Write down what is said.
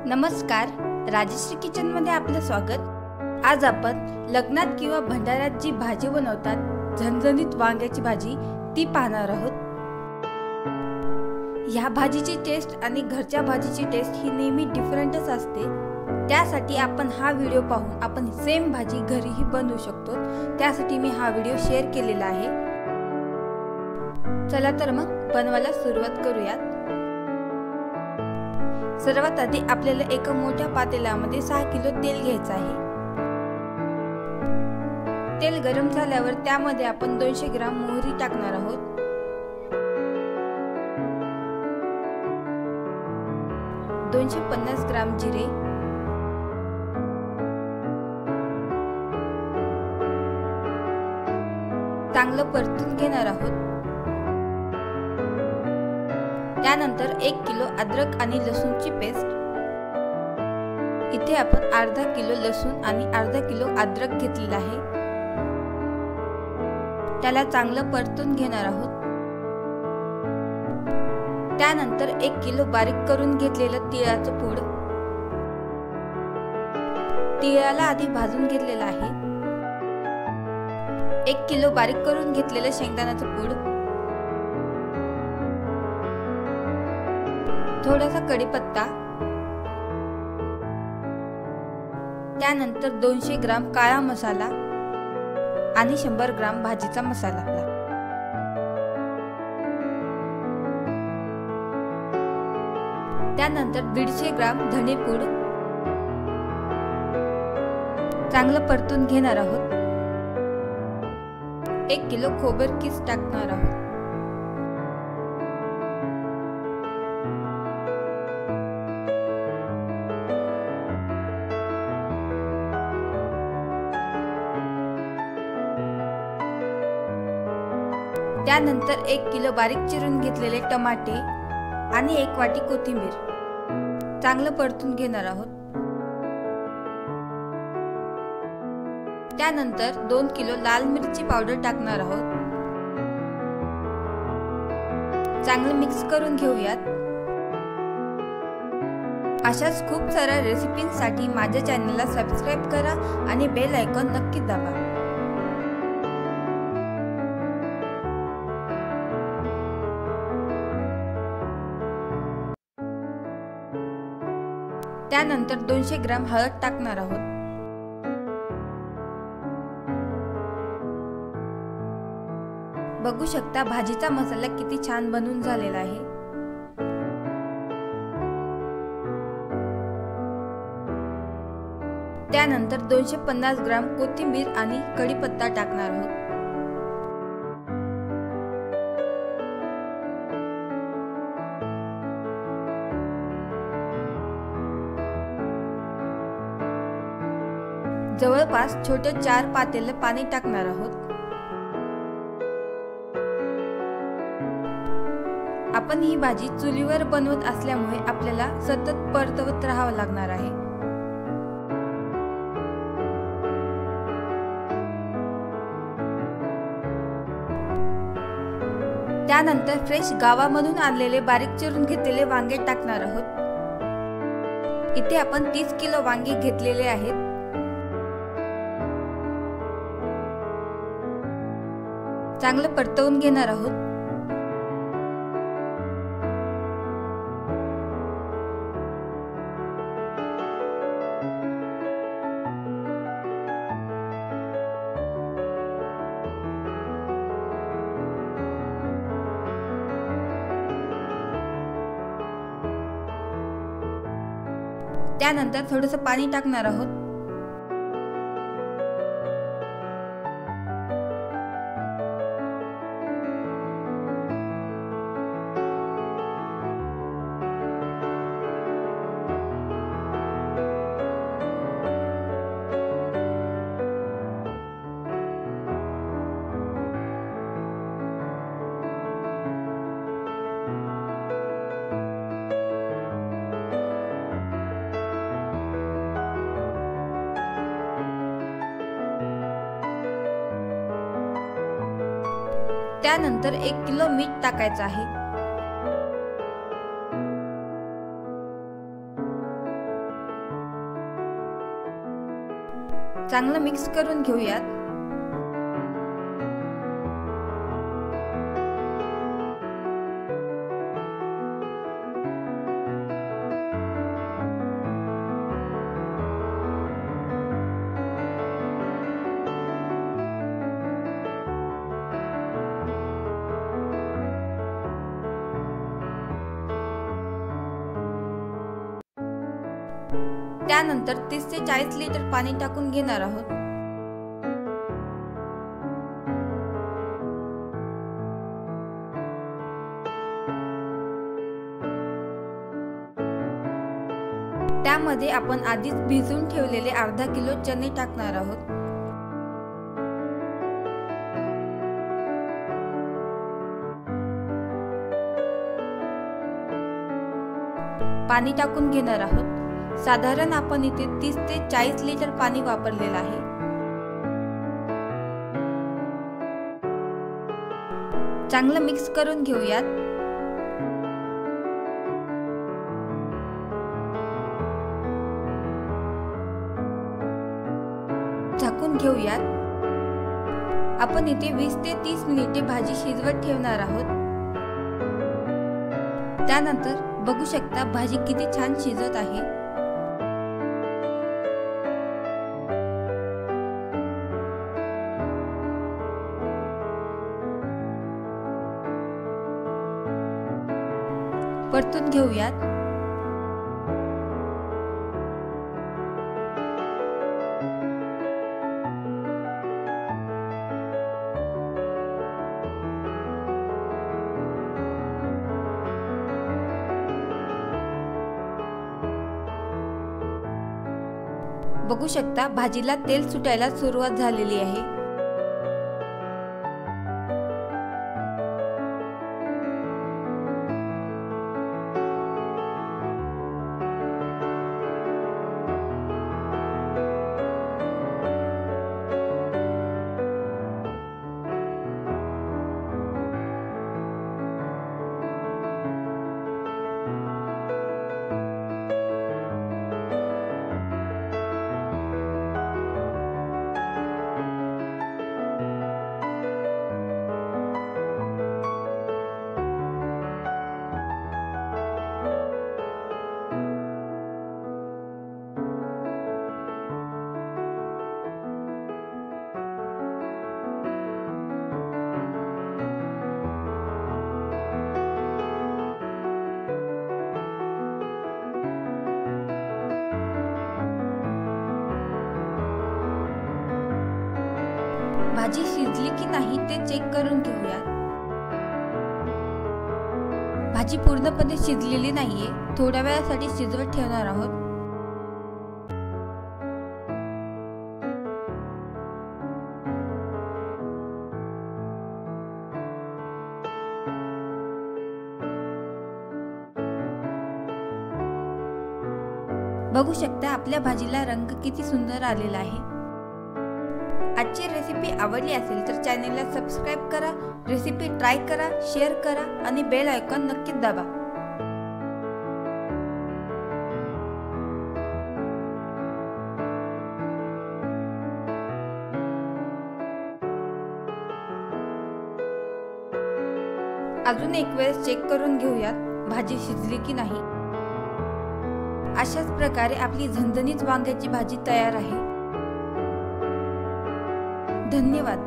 नमस्कार, राजश्री किचनमध्ये आपलं स्वागत। आज आपण लग्नात किंवा भंडाऱ्यात जी भाजी बनवतात, झणझणीत वांग्याची भाजी, ती पाहणार आहोत। या भाजीची टेस्ट आणि घरच्या भाजीची टेस्ट ही नेहमी डिफरंटच असते। त्यासाठी आपण हा व्हिडिओ पाहून आपण सेम भाजी घरीही बनवू शकतो। त्यासाठी मी हा व्हिडिओ शेअर केलेला आहे। चला तर मग बनवायला सुरुवात करूयात। सर्वात आधी आपल्याला एका मोठ्या पातेल्यामध्ये 6 किलो तेल घ्यायचं आहे। तेल गरम झाल्यावर त्यामध्ये आपण 200 ग्राम मोहरी टाकणार आहोत। 250 ग्राम जिरे, चांगलं परतून घेणार आहोत। त्यानंतर 1 किलो अद्रक आणि लसूणची पेस्ट। इथे आपण अर्धा किलो लसूण आणि अर्धा किलो अद्रक घेतलेला आहे। त्याला चांगलं परतून घेणार आहोत। त्यानंतर 1 किलो बारीक करून घेतलेलं तिळाचं पूड, तिळाला आधी भाजून घेतलेलं आहे। 1 किलो बारीक करून घेतलेलं शेंगदाण्याचं पूड, थोडासा कढीपत्ता, त्यानंतर 200 ग्राम काळा मसाला आणि 100 ग्राम भाजीचा मसाला। त्यानंतर 150 ग्राम धणेपूड चांगलं परतून घेणार आहोत। 1 किलो खोबरं किस टाकणार आहोत। त्यानंतर 1 किलो बारीक चिरून घेतलेले टमाटे आणि 1 वाटी कोथिंबीर चांगलं परतून घेणार आहोत। त्यानंतर 2 किलो लाल मिरची पावडर टाकणार आहोत। चांगलं मिक्स करून घेऊयात। अशाच खूप साऱ्या रेसिपींसाठी माझ्या चॅनलला सबस्क्राइब करा आणि बेल आयकॉन नक्की दाबा। त्यानंतर 200 ग्राम हळद टाकणार आहोत। बघू शकता भाजीचा मसाला किती छान बनून झालेला आहे। त्यानंतर 250 ग्राम कोथिंबीर आणि कढीपत्ता टाकणार आहोत। जवळपास छोटे 4 पातेले पाणी टाकणार आहोत। आपण ही भाजी चुलीवर बनवत असल्यामुळे आपल्याला सतत परतवत राहावं लागणार आहे। त्यानंतर फ्रेश गावामधून आणलेले बारीक चिरून घेतलेले वांगे टाकणार आहोत। इथे आपण 30 किलो वांगे घेतलेले आहेत। चांगलं परतवून घेणार आहोत। त्यानंतर थोडंसं पाणी टाकणार आहोत। त्यानंतर 1 किलो मीठ टाकायचं आहे। चांगलं मिक्स करून घेऊयात। त्यानंतर 30 ते 40 लिटर पाणी टाकून घेणार आहोत। त्यामध्ये आपण आधीच भिजवून ठेवलेले अर्धा किलो चणे टाकणार आहोत। पाणी टाकून घेणार आहोत। साधारण आपण इथे 30 ते 40 लिटर पाणी वापरलेलं आहे। चांगलं मिक्स करून घेऊयात। झाकून घेऊयात। आपण इथे 20 ते 30 मिनिटे भाजी शिजवत ठेवणार आहोत। त्यानंतर बघू शकता भाजी किती छान शिजत आहे। परतून घेऊयात। बघू शकता भाजीला तेल सुटायला सुरुवात झालेली आहे। भाजी शिजली की नाही ते चेक करून घेऊयात। भाजी पूर्णपणे शिजलेली नाहीये, थोड्या वेळासाठी शिजवत ठेवणार आहोत। बघू शकता आपल्या भाजीला रंग किती सुंदर आलेला आहे। आजची रेसिपी आवडली असेल तर चॅनलला सबस्क्राइब करा, रेसिपी ट्राय करा, शेअर करा आणि बेल आयकॉन नक्कीच दाबा। अजून एक वेळेस चेक करून घेऊयात भाजी शिजली की नाही। अशाच प्रकारे आपली झणझणीत वांग्याची भाजी तयार आहे। धन्यवाद।